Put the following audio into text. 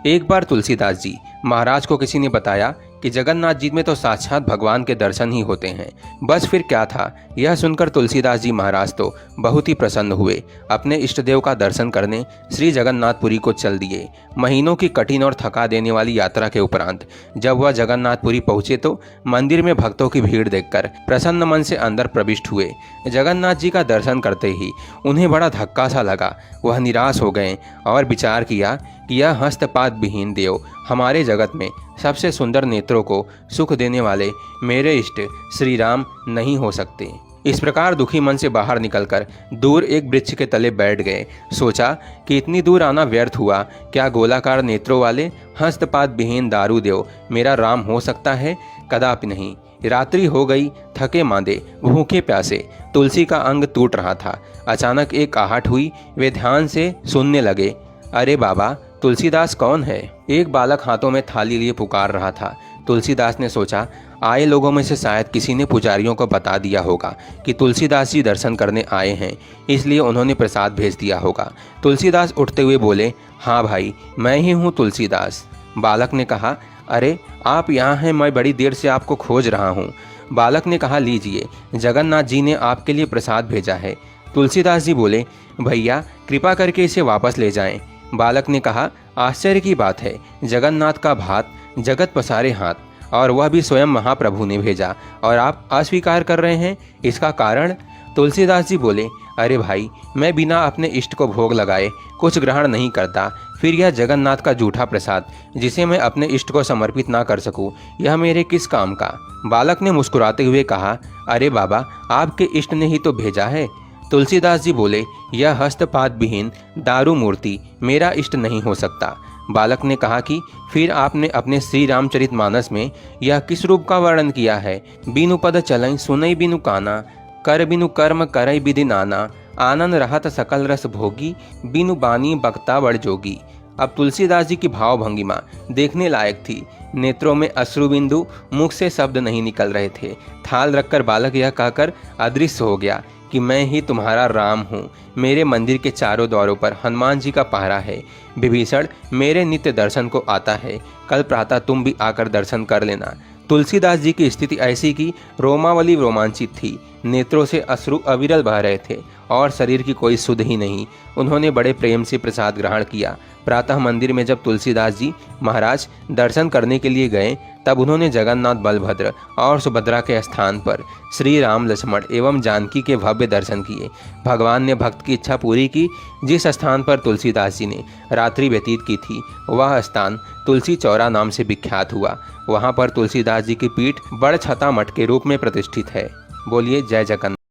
एक बार तुलसीदास जी महाराज को किसी ने बताया कि जगन्नाथ जी में तो साक्षात भगवान के दर्शन ही होते हैं। बस फिर क्या था, यह सुनकर तुलसीदास जी महाराज तो बहुत ही प्रसन्न हुए। अपने इष्ट देव का दर्शन करने श्री जगन्नाथपुरी को चल दिए। महीनों की कठिन और थका देने वाली यात्रा के उपरांत जब वह जगन्नाथपुरी पहुंचे तो मंदिर में भक्तों की भीड़ देखकर प्रसन्न मन से अंदर प्रविष्ट हुए। जगन्नाथ जी का दर्शन करते ही उन्हें बड़ा धक्का सा लगा। वह निराश हो गए और विचार किया कि यह हस्तपाद विहीन देव हमारे जगत में सबसे सुंदर नेत्रों को सुख देने वाले मेरे इष्ट श्री राम नहीं हो सकते। इस प्रकार दुखी मन से बाहर निकलकर दूर एक वृक्ष के तले बैठ गए। सोचा कि इतनी दूर आना व्यर्थ हुआ। क्या गोलाकार नेत्रों वाले हस्तपाद विहीन दारू देव मेरा राम हो सकता है? कदापि नहीं। रात्रि हो गई। थके मांदे भूखे प्यासे तुलसी का अंग टूट रहा था। अचानक एक आहट हुई। वे ध्यान से सुनने लगे। अरे बाबा, तुलसीदास कौन है? एक बालक हाथों में थाली लिए पुकार रहा था। तुलसीदास ने सोचा आए लोगों में से शायद किसी ने पुजारियों को बता दिया होगा कि तुलसीदास जी दर्शन करने आए हैं, इसलिए उन्होंने प्रसाद भेज दिया होगा। तुलसीदास उठते हुए बोले, हाँ भाई, मैं ही हूँ तुलसीदास। बालक ने कहा, अरे आप यहाँ हैं, मैं बड़ी देर से आपको खोज रहा हूँ। बालक ने कहा, लीजिए, जगन्नाथ जी ने आपके लिए प्रसाद भेजा है। तुलसीदास जी बोले, भैया कृपा करके इसे वापस ले जाएं। बालक ने कहा, आश्चर्य की बात है, जगन्नाथ का भात जगत पसारे हाथ, और वह भी स्वयं महाप्रभु ने भेजा, और आप अस्वीकार कर रहे हैं, इसका कारण? तुलसीदास जी बोले, अरे भाई, मैं बिना अपने इष्ट को भोग लगाए कुछ ग्रहण नहीं करता। फिर यह जगन्नाथ का जूठा प्रसाद जिसे मैं अपने इष्ट को समर्पित ना कर सकूं, यह मेरे किस काम का? बालक ने मुस्कुराते हुए कहा, अरे बाबा, आपके इष्ट ने ही तो भेजा है। तुलसीदास जी बोले, यह हस्तपाद विहीन दारू मूर्ति मेरा इष्ट नहीं हो सकता। बालक ने कहा कि फिर आपने अपने श्री रामचरितमानस में यह किस रूप का वर्णन किया है? बिनु पद चलई सुनई बिनु काना, कर बिनु कर्म करई विधि नाना, आनंद रहत सकल रस भोगी, बिनु बानी बक्ता बड़ जोगी। अब तुलसीदास जी की भाव भंगिमा देखने लायक थी। नेत्रों में अश्रु बिंदु, मुख से शब्द नहीं निकल रहे थे। थाल रखकर बालक यह कहकर अदृश्य हो गया कि मैं ही तुम्हारा राम हूँ। मेरे मंदिर के चारों द्वारों पर हनुमान जी का पहरा है। विभीषण मेरे नित्य दर्शन को आता है। कल प्रातः तुम भी आकर दर्शन कर लेना। तुलसीदास जी की स्थिति ऐसी कि रोमावली रोमांचित थी। नेत्रों से अश्रु अविरल बह रहे थे और शरीर की कोई सुध ही नहीं। उन्होंने बड़े प्रेम से प्रसाद ग्रहण किया। प्रातः मंदिर में जब तुलसीदास जी महाराज दर्शन करने के लिए गए, तब उन्होंने जगन्नाथ, बलभद्र और सुभद्रा के स्थान पर श्री राम, लक्ष्मण एवं जानकी के भव्य दर्शन किए। भगवान ने भक्त की इच्छा पूरी की। जिस स्थान पर तुलसीदास जी ने रात्रि व्यतीत की थी, वह स्थान तुलसी चौरा नाम से विख्यात हुआ। वहाँ पर तुलसीदास जी की पीठ बड़छता मठ के रूप में प्रतिष्ठित है। बोलिए जय जगन्नाथ।